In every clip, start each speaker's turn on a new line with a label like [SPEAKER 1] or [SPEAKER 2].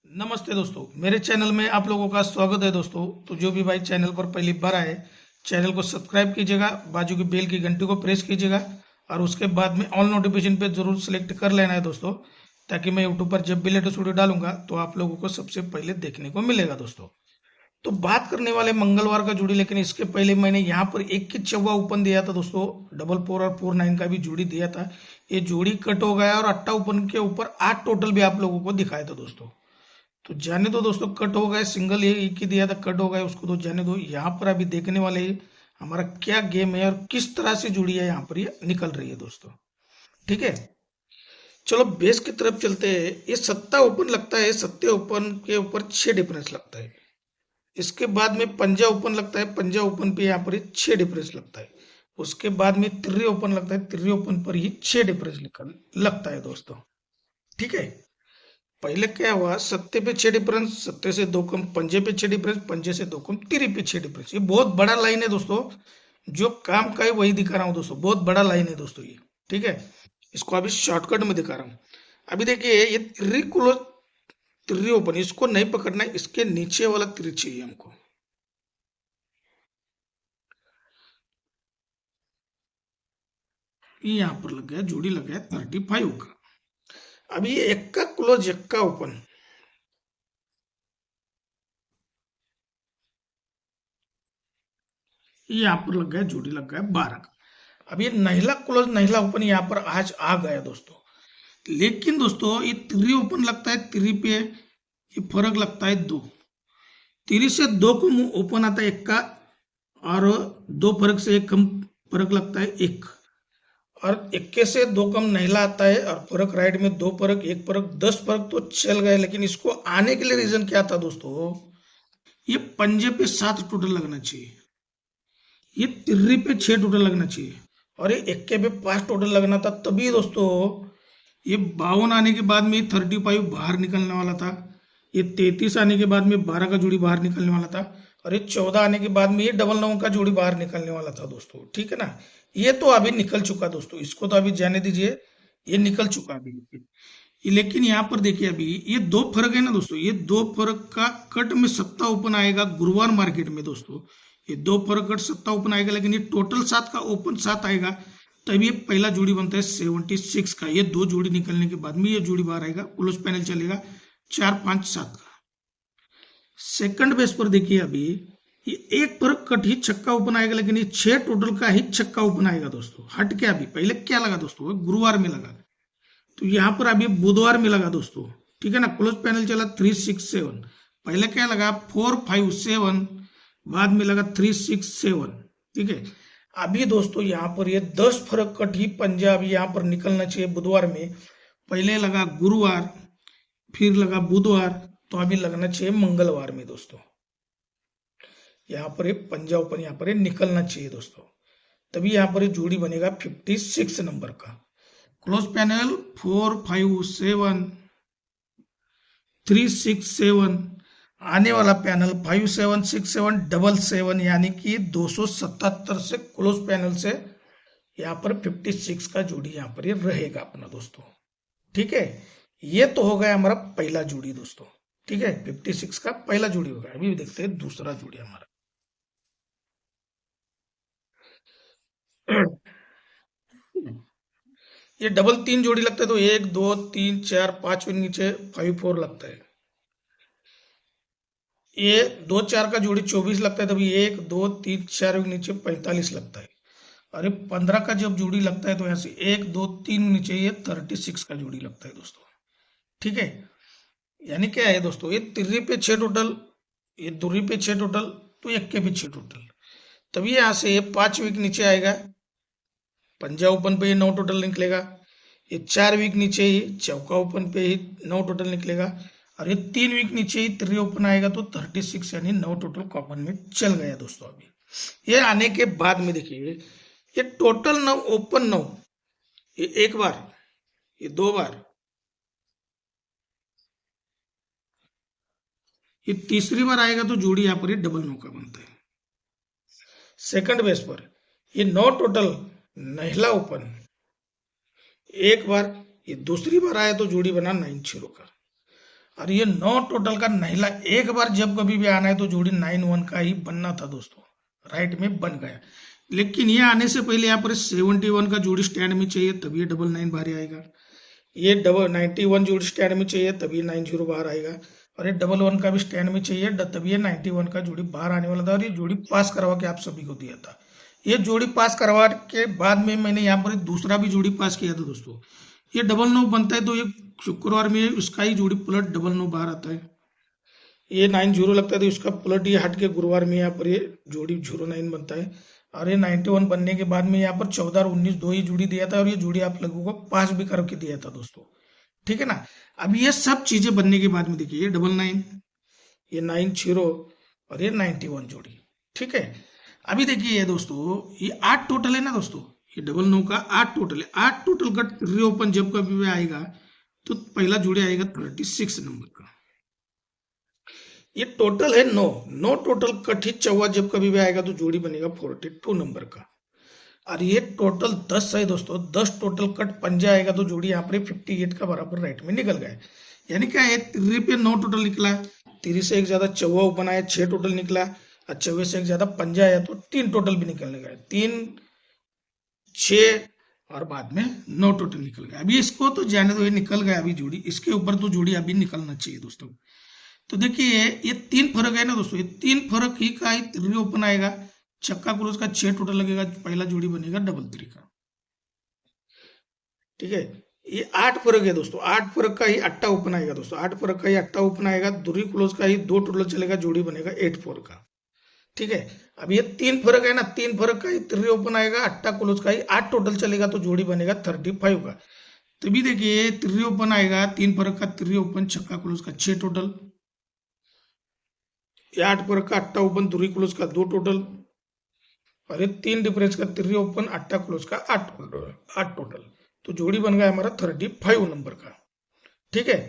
[SPEAKER 1] नमस्ते दोस्तों, मेरे चैनल में आप लोगों का स्वागत है दोस्तों। तो जो भी भाई चैनल पर पहली बार आए, चैनल को सब्सक्राइब कीजिएगा, बाजू की बेल की घंटी को प्रेस कीजिएगा और उसके बाद में ऑल नोटिफिकेशन पे जरूर सेलेक्ट कर लेना है दोस्तों, ताकि मैं यूट्यूब पर जब भी लेटेस्ट वीडियो डालूंगा तो आप लोगों को सबसे पहले देखने को मिलेगा दोस्तों। तो बात करने वाले मंगलवार का जोड़ी, लेकिन इसके पहले मैंने यहाँ पर एक की चौवा ओपन दिया था दोस्तों, 4-4 और 4-9 का भी जोड़ी दिया था। ये जोड़ी कट हो गया और अट्टा ओपन के ऊपर 8 टोटल भी आप लोगों को दिखाया था दोस्तों। तो जाने दो दोस्तों, कट हो गए, सिंगल ये एक ही दिया था, कट हो गए, उसको तो जाने दो। यहाँ पर अभी देखने वाले हमारा क्या गेम है और किस तरह से जुड़ी है, यहाँ पर ये निकल रही है दोस्तों। ठीक है, चलो बेस की तरफ चलते हैं। ये सत्ता ओपन लगता है, सत्ते ओपन के ऊपर 6 डिफरेंस लगता है। इसके बाद में पंजा ओपन लगता है, पंजा ओपन पे यहाँ पर 6 डिफरेंस लगता है। उसके बाद में तिर्री ओपन लगता है, तिर्री ओपन पर ही 6 डिफरेंस लगता है दोस्तों। ठीक है, पहले क्या हुआ, सत्ते पे 6 डिफरेंस, सत्ते से 2 कम पंजे पे 6 डिफरेंस, पंजे से 2 कम तिरी पे 6 डिफरेंस। ये बहुत बड़ा लाइन है दोस्तों, जो काम का है वही दिखा रहा हूँ दोस्तों, बहुत बड़ा लाइन है दोस्तों ये। ठीक है, इसको अभी शॉर्टकट में दिखा रहा हूँ। अभी देखिए, ये तिर्री क्लोज, तिर्री ओपन, इसको नहीं पकड़ना है, इसके नीचे वाला तिरी चाहिए हमको। ये यहाँ पर लग गया, जोड़ी लग गया 35 का। अभी ये एक का क्लोज, एक का ओपन, ये यहाँ पर लग गया, जोड़ी लग गया 12 का। अब ये नहला क्लोज, नहला ओपन यहाँ पर आज आ गया दोस्तों। लेकिन दोस्तों, ये तिरी ओपन लगता है, तिरी पे ये फर्क लगता है 2। तिरी से 2 कम ओपन आता है 1 का, और 2 फर्क से 1 कम फर्क लगता है 1, और 21 से 2 कम नहला आता है, और फर्क राइट में 2 फर्क, 1 फर्क, 10 फर्क तो चल गए। लेकिन इसको आने के लिए रीजन क्या था दोस्तों, ये पंजे पे 7 टोटल लगना चाहिए, ये तिर्री पे 6 टोटल लगना चाहिए, और ये इक्के पे 5 टोटल लगना था। तभी दोस्तों ये 52 आने के बाद में 35 बाहर निकलने वाला था, ये 33 आने के बाद में 12 का जोड़ी बाहर निकलने वाला था, और ये 14 आने के बाद में ये 99 का जोड़ी बाहर निकलने वाला था दोस्तों। ठीक है ना, ये तो अभी निकल चुका दोस्तों, इसको तो अभी जाने दीजिए, ये निकल चुका अभी। लेकिन यहाँ पर देखिए, अभी ये 2 फर्क है ना दोस्तों, ये 2 फर्क का कट में सत्ता ओपन आएगा गुरुवार मार्केट में दोस्तों। ये 2 फर्क कट सत्ता ओपन आएगा, लेकिन ये टोटल 7 का ओपन 7 आएगा, तभी ये पहला जोड़ी बनता है 76 का। ये 2 जोड़ी निकलने के बाद में ये जोड़ी बाहर आएगा, क्लोज पैनल चलेगा 4, 5, 7 का। सेकंड बेस पर देखिए, अभी ये 1 फर्क कट ही छक्का ओपन आएगा, लेकिन ये 6 टोटल का ही छक्का ओपन आएगा दोस्तों। हट के अभी पहले क्या लगा दोस्तों, गुरुवार में लगा, तो यहाँ पर अभी बुधवार में लगा दोस्तों। ठीक है ना, क्लोज पैनल चला 367, पहले क्या लगा 457, बाद में लगा 367। ठीक है, अभी दोस्तों यहाँ पर ये 10 फर्क कट ही पंजाब यहाँ पर निकलना चाहिए बुधवार में। पहले लगा गुरुवार, फिर लगा बुधवार, तो अभी लगना चाहिए मंगलवार में दोस्तों। यहाँ पर पंजाब ओपन यहाँ पर निकलना चाहिए दोस्तों, तभी यहाँ पर जोड़ी बनेगा 56 नंबर का। क्लोज पैनल 457, 367, आने वाला पैनल 576777, यानी कि 277 से क्लोज पैनल से यहाँ पर 56 का जोड़ी यहाँ पर ये रहेगा अपना दोस्तों। ठीक है, ये तो हो गया हमारा पहला जोड़ी दोस्तों। ठीक है, 56 का पहला जोड़ी होगा। अभी देखते हैं दूसरा जोड़ी हमारा। ये डबल 3 जोड़ी लगता है, तो 1, 2, 3, 4, 5 नीचे 5, 4 लगता है। ये 2, 4 का जोड़ी 24 लगता है, तभी 1, 2, 3, 4 नीचे 45 लगता है। अरे 15 का जब जोड़ी लगता है, तो यहाँ से 1, 2, 3 नीचे ये 36 का जोड़ी लगता है दोस्तों। ठीक है, यानी क्या है दोस्तों, ये तिर्री पे 6 टोटल, ये दुर्री पे 6 टोटल, तो इक्के पे 6 टोटल, तभी यहाँ से ये 5 वीक नीचे आएगा, पंजा ओपन पे ये 9 टोटल निकलेगा। ये 4 वीक नीचे ही चौका ओपन पे ही 9 टोटल निकलेगा, और ये 3 वीक नीचे ही तिर्री ओपन आएगा, तो 36 यानी 9 टोटल कॉमन में चल गया दोस्तों। अभी ये आने के बाद में देखिए, ये टोटल 9 ओपन 9, ये 1 बार, ये 2 बार, ये तीसरी बार आएगा, तो जोड़ी यहाँ पर ये डबल 9 का बनता है। सेकंड बेस पर ये 9 टोटल नहला ओपन, 1 बार, ये दूसरी बार आया तो जोड़ी बना 9 0 का। और ये 9 टोटल का नहिला एक बार जब कभी भी आना है तो जोड़ी 9-1 का ही बनना था दोस्तों, राइट में बन गया। लेकिन ये आने से पहले यहाँ पर 71 का जोड़ी स्टैंड में चाहिए तभी ये 99 बाहर आएगा, ये 91 जोड़ी स्टैंड में चाहिए तभी 90 बाहर आएगा, और ये 11 का भी स्टैंड में चाहिए तभी ये 91 का जोड़ी बाहर आने वाला था। और ये जोड़ी पास करवा के आप सभी को दिया था। ये जोड़ी पास करवा के बाद में मैंने यहाँ पर दूसरा भी जोड़ी पास किया था दोस्तों। ये 99 बनता है तो ये शुक्रवार में उसका ही जोड़ी पलट 99 बाहर आता है। ये 90 लगता है तो उसका पलट ये हट के गुरुवार में यहाँ पर ये जोड़ी 09 बनता है। और ये 91 बनने के बाद में यहाँ पर 14 और 19 दो ही जोड़ी दिया था, और ये जोड़ी आप लोगों को पास भी करके दिया था दोस्तों, ठीक है ना। अब ये सब चीजें बनने के बाद में देखिए ये 99, ये 90 और ये 91 जोड़ी, ठीक है। अभी देखिए ये दोस्तों ये 8 टोटल है ना दोस्तों, ये 99 का 8 टोटल है। 8 टोटल का रीओपन जब कभी भी आएगा तो पहला जोड़ी आएगा 36 नंबर का। ये टोटल है 9 टोटल कट ही चौवा जब कभी भी आएगा तो जोड़ी बनेगा 42 नंबर का। और ये टोटल 10 है दोस्तों, 10 टोटल कट पंजा आएगा तो जोड़ी यहाँ पर 58 का बराबर राइट में निकल गया। यानी क्या है, 3 पे 9 टोटल निकला, 3 से एक ज्यादा चौवा ओपन आया 6 टोटल निकला, और चौवे से एक ज्यादा पंजा आया तो 3 टोटल भी निकलने गए, 3 6 और बाद में 9 टोटल निकल गया। अभी इसको तो जाने दो, ये निकल गया अभी जोड़ी, इसके ऊपर तो जोड़ी अभी निकलना चाहिए दोस्तों। तो देखिए ये 3 फर्क है ना दोस्तों, ये 3 फर्क ही का ही 3 ओपन आएगा, चक्का क्लोज का 6 टोटल लगेगा, पहला जोड़ी बनेगा 3 का, ठीक है। ये 8 फर्क है दोस्तों, 8 फर्क का ही 8 ओपन आएगा दोस्तों, 8 फर्क का ही 8 ओपन आएगा, दूरी क्लोज का ही 2 टोटल चलेगा, जोड़ी बनेगा 8-4 का, ठीक है। अब ये 3 फर्क है ना, 3 फर्क का ही 3 ओपन आएगा, 8 क्लोज का ही 8 टोटल चलेगा तो जोड़ी बनेगा 35 का। तभी देखिए 3 ओपन आएगा, 3 फर्क का 3 ओपन, छक्का क्लोज का 6 टोटल, 8 फर्क का 8 ओपन, दूरी क्लोज का 2 टोटल, और ये 3 डिफरेंस का 3 ओपन, 8 क्लोज का 8 टोटल, तो जोड़ी बन गया हमारा 35 नंबर का, ठीक है।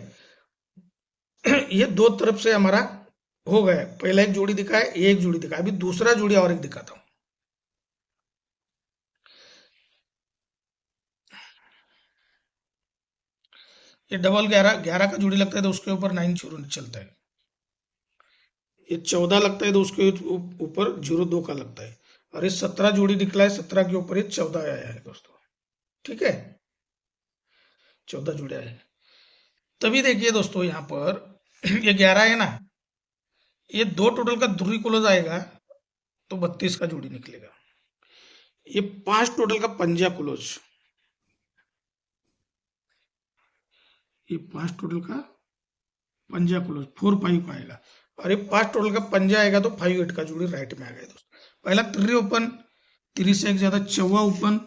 [SPEAKER 1] ये दो तरफ से हमारा हो गया, पहला एक जोड़ी दिखा है, एक जोड़ी दिखा है, अभी दूसरा जोड़ी और एक दिखाता हूं। ये डबल 11 का जोड़ी लगता है तो उसके ऊपर 9 0 चलता है, ये 14 लगता है तो उसके ऊपर 02 का लगता है, और ये 17 जोड़ी निकला है, 17 के ऊपर ये 14 आया है दोस्तों, ठीक है, 14 जोड़ी आया है। तभी देखिए दोस्तों यहाँ पर ये 11 है ना, ये 2 टोटल का दूरी क्लोज आएगा तो 32 का जोड़ी निकलेगा, ये 5 टोटल का पंजा क्लोज, ये 5 टोटल का पंजा क्लोज 4-5 का आएगा, और ये 5 टोटल का पंजा आएगा तो 5-8 का जोड़ी राइट में आ गया दोस्तों। पहला 3 ओपन, 3 से एक ज्यादा चौवा ओपन,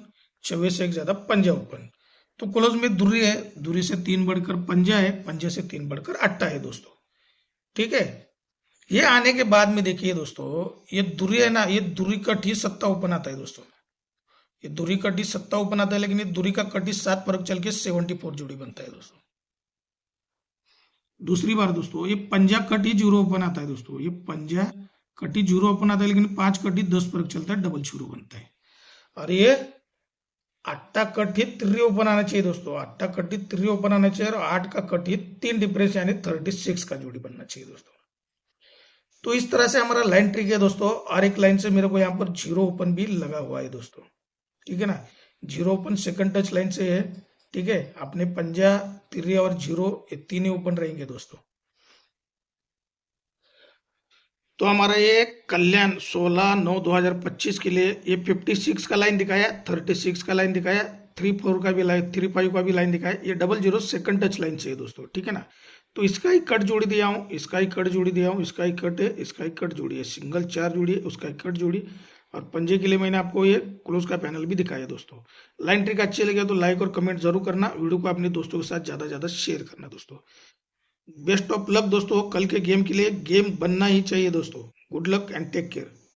[SPEAKER 1] चौवे से एक ज्यादा पंजा ओपन, तो क्लोज में दूरी है, दूरी से 3 बढ़कर पंजा है, पंजे से 3 बढ़कर 8 है दोस्तों, ठीक है। ये आने के बाद में देखिए दोस्तों ये दूरी है ना, ये दूरी कट ही 7 ओपन आता है दोस्तों, ये दूरी कट ही 7 ओपन आता है, लेकिन ये दूरी का कट ही 7 फर्क चल के 74 जोड़ी बनता है दोस्तों। दूसरी बार दोस्तों ये पंजा कट ही 0 ओपन आता है दोस्तों, ये पंजा कट ही 0 ओपन आता है, लेकिन 5 कट ही 10 फर्क चलता है, डबल 0 बनता है। और ये 8 कट ही 3 ओपन आना चाहिए दोस्तों, 8 कट ही 3 ओपन आना चाहिए, और 8 का कट ही 3 डिफरेंस यानी 36 का जोड़ी बनना चाहिए दोस्तों। तो इस तरह से हमारा लाइन ट्रिक है दोस्तों, और एक लाइन से मेरे को यहाँ पर 0 ओपन भी लगा हुआ है दोस्तों, ठीक है ना, 0 ओपन सेकंड टच लाइन से है, ठीक है। अपने पंजा 3 और 0 ये 3 ही ओपन रहेंगे दोस्तों। तो हमारा ये कल्याण 16/9/2025 के लिए ये 56 का लाइन दिखाया, 36 का लाइन दिखाया, 34 का भी लाइन, 35 का भी लाइन दिखाया, ये 00 सेकंड टच लाइन से है दोस्तों, ठीक है ना। तो इसका ही कट जोड़ी दिया हूँ, इसका ही कट जोड़ी दिया हूँ, इसका ही कट है, इसका ही कट जोड़ी है, सिंगल 4 जोड़ी है, उसका ही कट जोड़ी, और पंजे के लिए मैंने आपको ये क्लोज का पैनल भी दिखाया दोस्तों। लाइन ट्रिक अच्छी लगे तो लाइक और कमेंट जरूर करना, वीडियो को अपने दोस्तों के साथ ज्यादा ज्यादा शेयर करना दोस्तों। बेस्ट ऑफ लक दोस्तों, कल के गेम के लिए गेम बनना ही चाहिए दोस्तों। Good luck and take care.